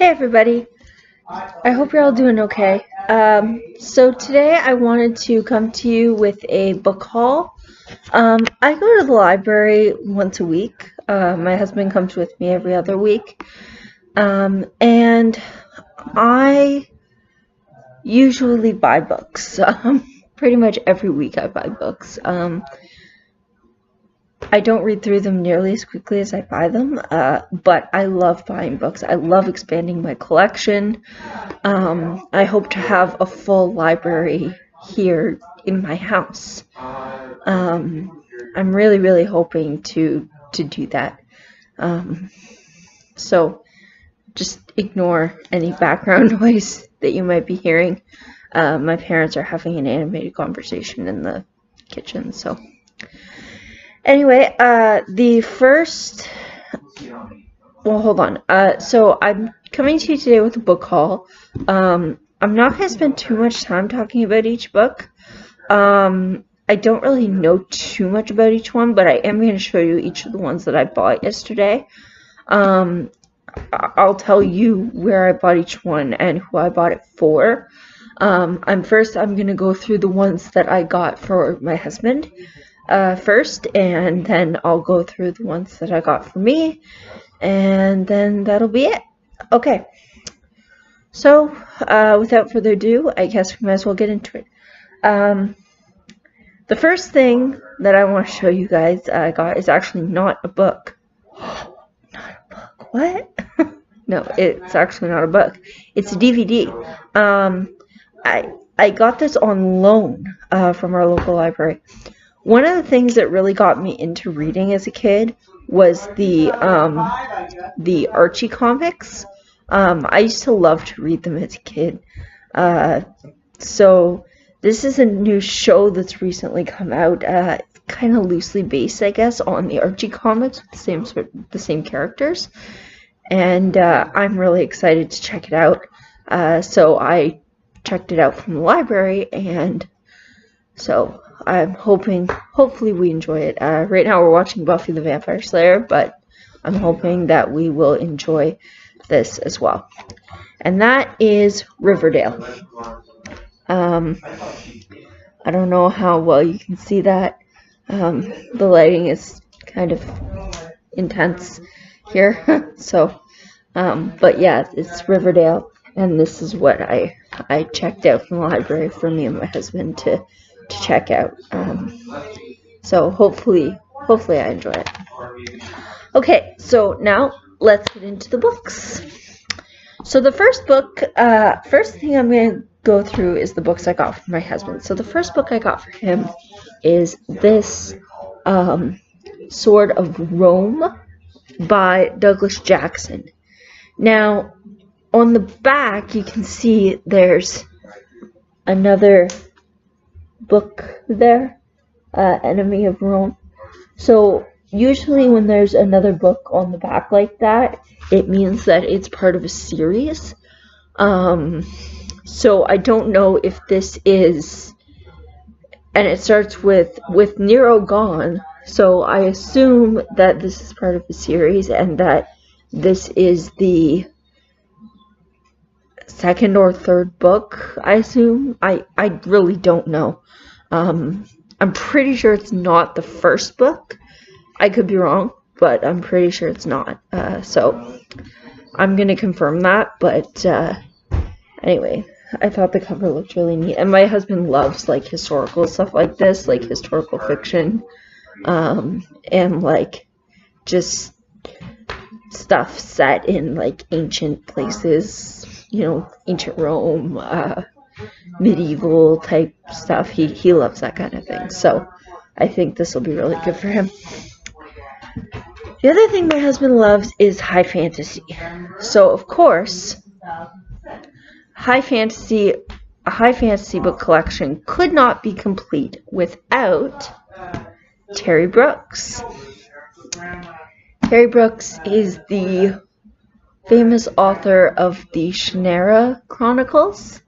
Hey everybody, I hope you're all doing okay. So today I wanted to come to you with a book haul. I go to the library once a week. My husband comes with me every other week. And I usually buy books. Pretty much every week I buy books. I don't read through them nearly as quickly as I buy them, but I love buying books. I love expanding my collection. I hope to have a full library here in my house. I'm really hoping to do that. So just ignore any background noise that you might be hearing. My parents are having an animated conversation in the kitchen, so... Anyway, hold on. So I'm coming to you today with a book haul. I'm not going to spend too much time talking about each book. I don't really know too much about each one, but I am going to show you each of the ones that I bought yesterday. I'll tell you where I bought each one and who I bought it for. I'm going to go through the ones that I got for my husband. First, and then I'll go through the ones that I got for me, and then that'll be it. Okay, so without further ado, I guess we might as well get into it. The first thing that I want to show you guys I got is actually not a book. Not a book, what? No, it's actually not a book. It's a DVD. I got this on loan from our local library. One of the things that really got me into reading as a kid was the Archie comics. I used to love to read them as a kid. So this is a new show that's recently come out, kind of loosely based, I guess, on the Archie comics with the same characters. And I'm really excited to check it out. So I checked it out from the library, and so I'm hopefully we enjoy it. Right now we're watching Buffy the Vampire Slayer, but I'm hoping that we will enjoy this as well. And that is Riverdale. I don't know how well you can see that. The lighting is kind of intense here. So, but yeah, it's Riverdale, and this is what I checked out from the library for me and my husband to check out. So hopefully I enjoy it. Okay, so now let's get into the books. So the first thing I'm going to go through is the books I got for my husband. So the first book I got for him is this Sword of Rome by Douglas Jackson. Now, on the back you can see there's another book there, Enemy of Rome. So usually when there's another book on the back like that, it means that it's part of a series. So I don't know if this is, and it starts with Nero gone, so I assume that this is part of a series and that this is the second or third book, I assume. I really don't know. I'm pretty sure it's not the first book. I could be wrong, but I'm pretty sure it's not. So I'm going to confirm that, but anyway, I thought the cover looked really neat. And my husband loves, like, historical stuff like this, like historical fiction, and, like, just stuff set in, like, ancient places, you know, ancient Rome, medieval type stuff. He loves that kind of thing, so I think this will be really good for him. The other thing my husband loves is high fantasy. So of course, a high fantasy book collection could not be complete without Terry Brooks. Terry Brooks is the famous author of the Shannara Chronicles.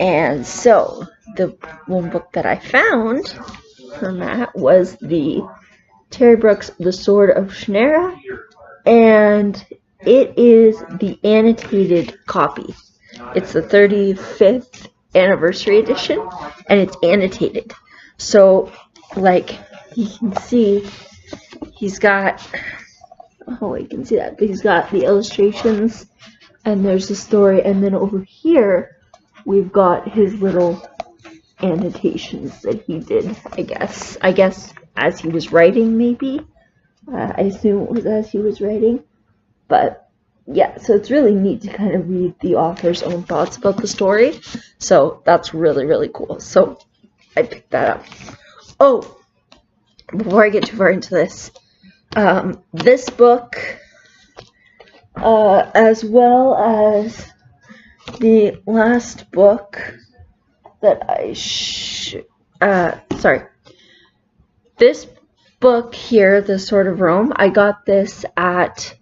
And so, the one book that I found for Matt was the Terry Brooks' The Sword of Shannara, and it is the annotated copy. It's the 35th anniversary edition, and it's annotated. So, like, you can see, he's got, oh, you can see that, but he's got the illustrations, and there's the story, and then over here, we've got his little annotations that he did, I guess as he was writing, maybe. I assume it was as he was writing. But yeah, so it's really neat to kind of read the author's own thoughts about the story. So that's really, really cool. So I picked that up. Oh, before I get too far into this, this book, as well as the last book that this book here, The Sword of Rome, I got this at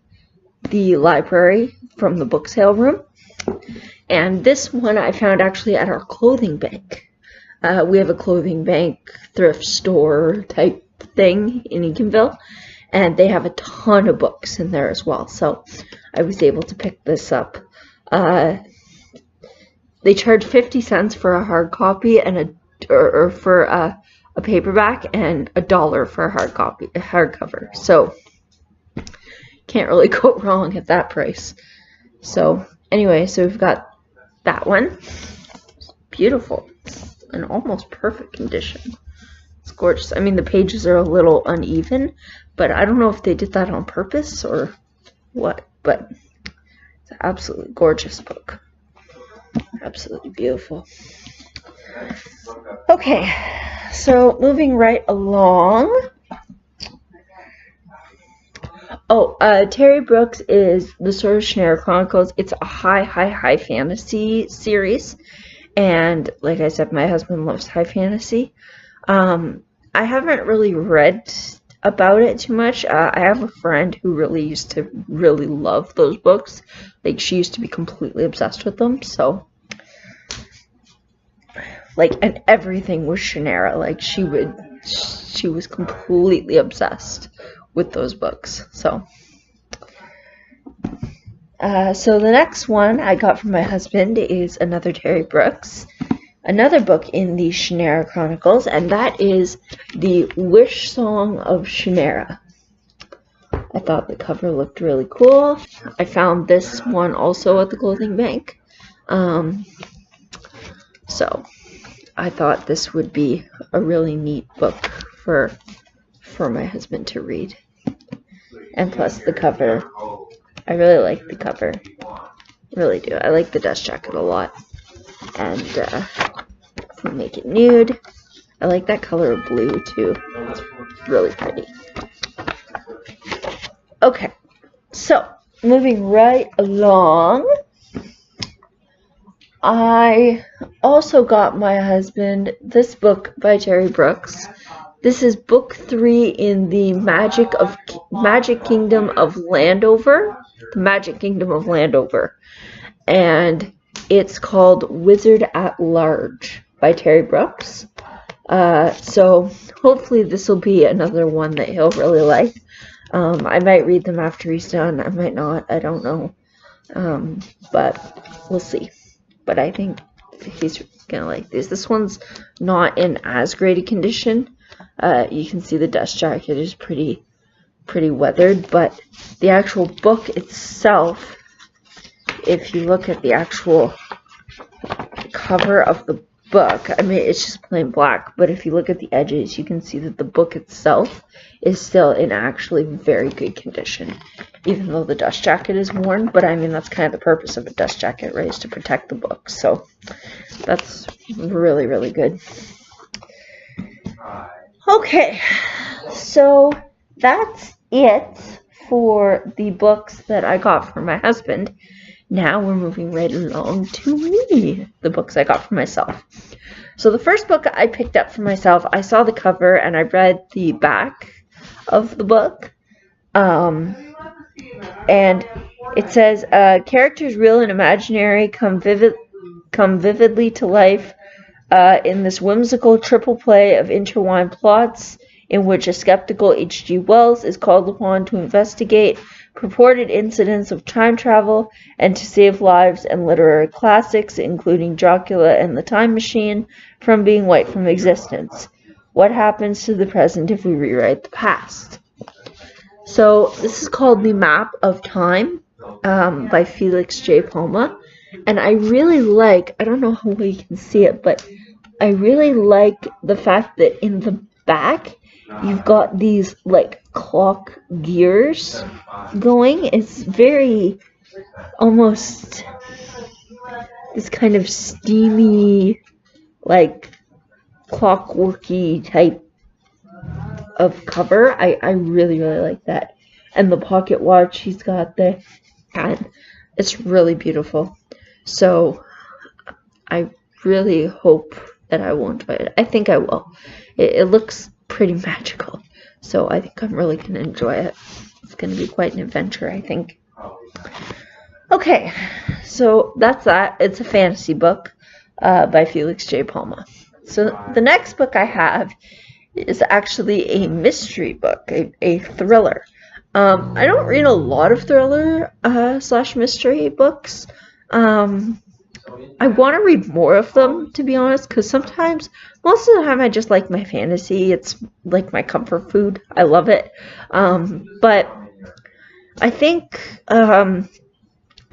the library from the book sale room, and this one I found actually at our clothing bank. We have a clothing bank thrift store type thing in Eatonville, and they have a ton of books in there as well, so I was able to pick this up. They charge 50 cents for a hard copy and for a paperback, and $1 for a hardcover. So can't really go wrong at that price. So anyway, so we've got that one. It's beautiful. It's in almost perfect condition. It's gorgeous. I mean, the pages are a little uneven, but I don't know if they did that on purpose or what, but it's an absolutely gorgeous book. Absolutely beautiful. Okay, so moving right along. Oh, Terry Brooks is The Sword of Shannara Chronicles. It's a high fantasy series, and like I said, my husband loves high fantasy. I haven't really read about it too much. I have a friend who really used to really love those books. Like, she used to be completely obsessed with them, so like, and everything was Shannara. Like, she was completely obsessed with those books. So so the next one I got from my husband is another Terry Brooks, another book in the Shannara Chronicles, and that is the Wish Song of Shannara. I thought the cover looked really cool. I found this one also at the clothing bank. So I thought this would be a really neat book for my husband to read. And plus the cover, I really like the cover. Really do. I like the dust jacket a lot. And we'll make it nude. I like that color of blue too. It's really pretty. Okay, so moving right along, I also got my husband this book by Terry Brooks. This is book 3 in the Magic Kingdom of Landover. The Magic Kingdom of Landover. And it's called Wizard at Large by Terry Brooks. So hopefully this will be another one that he'll really like. I might read them after he's done. I might not. I don't know. But we'll see. But I think he's gonna like this. This one's not in as great a condition. You can see the dust jacket is pretty weathered, but the actual book itself, if you look at the actual cover of the book, I mean, it's just plain black, but if you look at the edges, you can see that the book itself is still in actually very good condition, even though the dust jacket is worn. But I mean, that's kind of the purpose of a dust jacket, right, is to protect the book. So that's really good. Okay, so that's it for the books that I got for my husband. Now we're moving right along to me, the books I got for myself. So the first book I picked up for myself, I saw the cover and I read the back of the book. And it says, characters real and imaginary come vividly to life in this whimsical triple play of intertwined plots in which a skeptical H.G. Wells is called upon to investigate purported incidents of time travel, and to save lives and literary classics, including Dracula and the Time Machine, from being wiped from existence. What happens to the present if we rewrite the past? So this is called The Map of Time by Felix J. Palma. And I really like, I don't know how well you can see it, but I really like the fact that in the back, you've got these like clock gears going. It's very almost this kind of steamy, like clockworky type of cover. I really like that. And the pocket watch he's got there, and it's really beautiful. So I really hope that I will enjoy it. I think I will. It looks pretty magical, so I think I'm really going to enjoy it. It's going to be quite an adventure, I think. Okay, so that's that. It's a fantasy book by Felix J. Palma. So the next book I have is actually a mystery book, a thriller. I don't read a lot of thriller / mystery books. I want to read more of them, to be honest, because sometimes, most of the time, I just like my fantasy. It's like my comfort food. I love it. But I think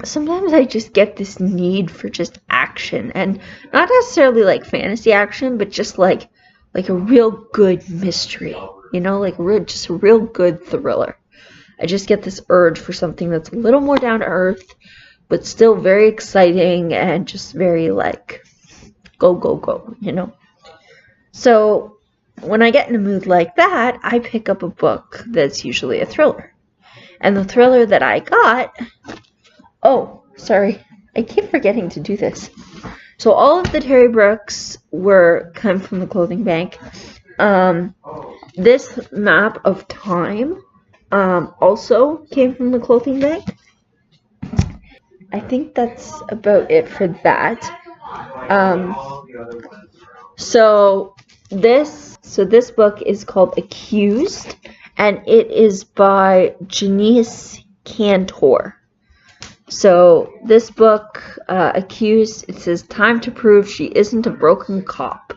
sometimes I just get this need for just action, and not necessarily like fantasy action, but just like a real good mystery, you know, like just a real good thriller. I just get this urge for something that's a little more down to earth, but still very exciting and just very like go, you know. So when I get in a mood like that, I pick up a book that's usually a thriller. And the thriller that I got, oh, sorry, I keep forgetting to do this. So all of the Terry Brooks come from the clothing bank. This Map of Time also came from the clothing bank. I think that's about it for that. So this book is called Accused, and it is by Janice Cantor. So this book, Accused, it says time to prove she isn't a broken cop.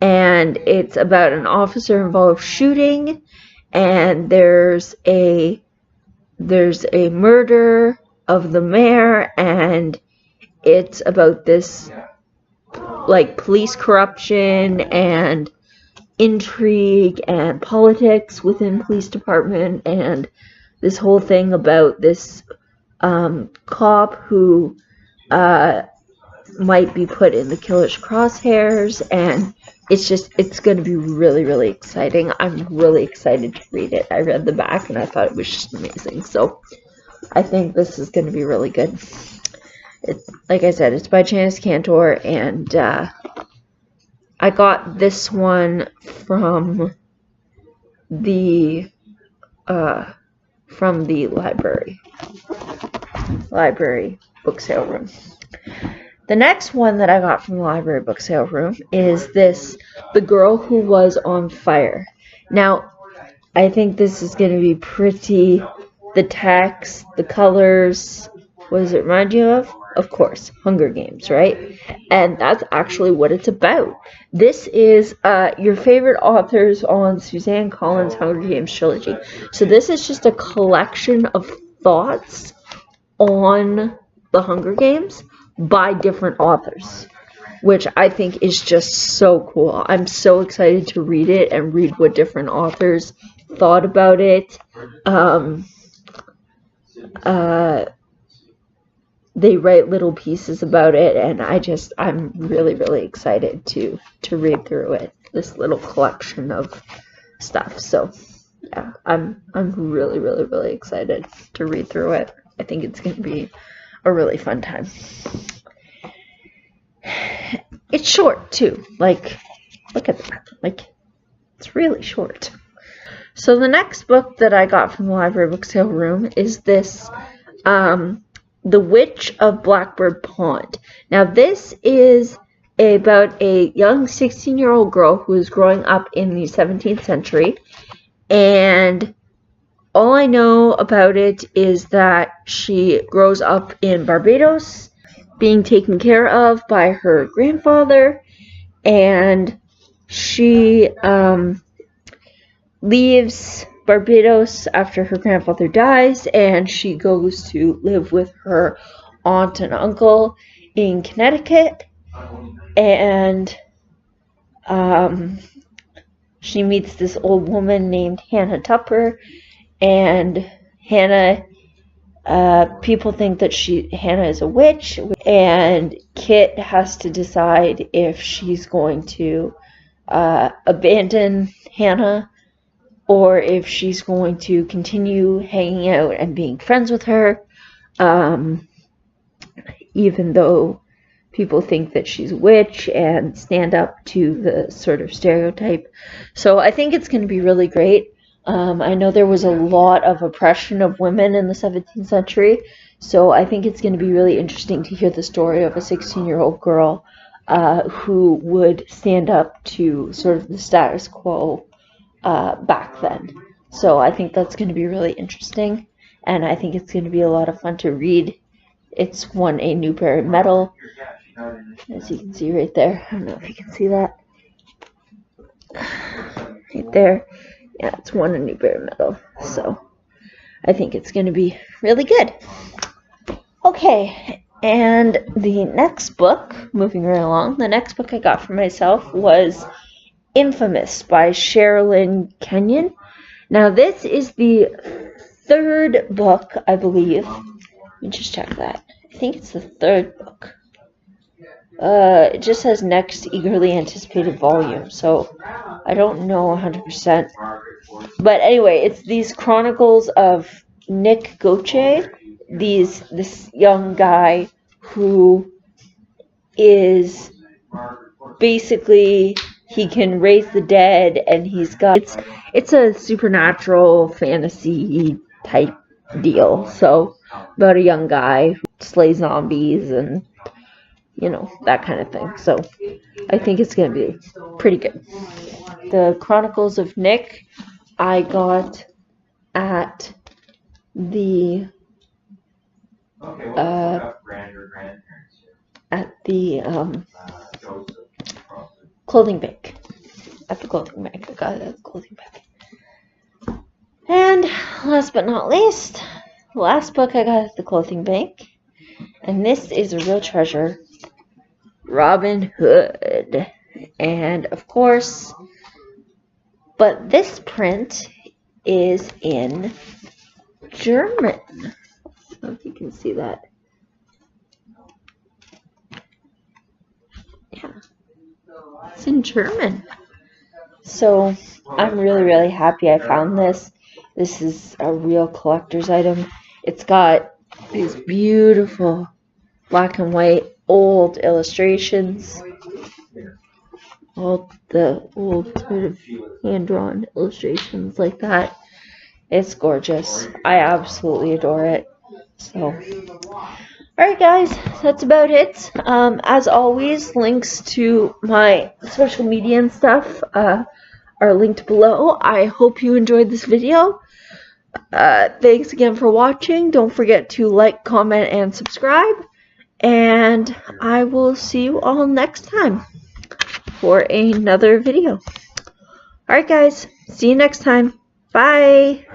And it's about an officer involved shooting, and there's a murder of the mayor, and it's about this like police corruption and intrigue and politics within police department, and this whole thing about this cop who might be put in the killer's crosshairs, and it's going to be really exciting. I'm really excited to read it. I read the back and I thought it was just amazing. So I think this is going to be really good. It's, like I said, it's by Janice Cantor, and I got this one from the library book sale room. The next one that I got from the library book sale room is this, The Girl Who Was on Fire. Now, I think this is going to be pretty. The text, the colors, what does it remind you of? Of course, Hunger Games, right? And that's actually what it's about. This is your favorite authors on Suzanne Collins' Hunger Games trilogy. So this is just a collection of thoughts on the Hunger Games by different authors, which I think is just so cool. I'm so excited to read it and read what different authors thought about it. They write little pieces about it, and I'm really excited to read through it, this little collection of stuff. So yeah, I'm really excited to read through it. I think it's going to be a really fun time. It's short too. Like, look at that. Like, it's really short. So the next book that I got from the library book sale room is this, The Witch of Blackbird Pond. Now this is about a young 16-year-old girl who is growing up in the 17th century, and All I know about it is that she grows up in Barbados, being taken care of by her grandfather, and she leaves Barbados after her grandfather dies, and she goes to live with her aunt and uncle in Connecticut, and she meets this old woman named Hannah Tupper, and Hannah, people think that Hannah is a witch, and Kit has to decide if she's going to abandon Hannah or if she's going to continue hanging out and being friends with her, even though people think that she's a witch and stand up to the sort of stereotype. So I think it's going to be really great. I know there was a lot of oppression of women in the 17th century, so I think it's going to be really interesting to hear the story of a 16-year-old girl who would stand up to sort of the status quo back then. So I think that's going to be really interesting, and I think it's going to be a lot of fun to read. It's won a Newbery Medal, as you can see right there. I don't know if you can see that. Right there. Yeah, it's won a Newbery Medal, so I think it's going to be really good. Okay, and the next book, moving right along, the next book I got for myself was Infamous by Sherilyn Kenyon. Now, this is the third book, I believe. Let me just check that. I think it's the third book. It just says next eagerly anticipated volume, so I don't know 100%. But anyway, it's these chronicles of Nick Goche, this young guy who is basically, he can raise the dead, and he's got, it's a supernatural fantasy type deal. So about a young guy who slays zombies and, you know, that kind of thing. So I think it's going to be pretty good. The Chronicles of Nick I got at the clothing bank. At the clothing bank. I got it at the clothing bank. And last but not least, the last book I got at the clothing bank, and this is a real treasure, Robin Hood. And of course, but this print is in German. I don't know if you can see that. Yeah, it's in German. So I'm really, really happy I found this. This is a real collector's item. It's got these beautiful black and white old illustrations. All the old sort of hand-drawn illustrations like that. It's gorgeous. I absolutely adore it. So, alright guys, that's about it. As always, links to my social media and stuff are linked below. I hope you enjoyed this video. Thanks again for watching. Don't forget to like, comment, and subscribe. And I will see you all next time for another video. Alright guys, see you next time. Bye!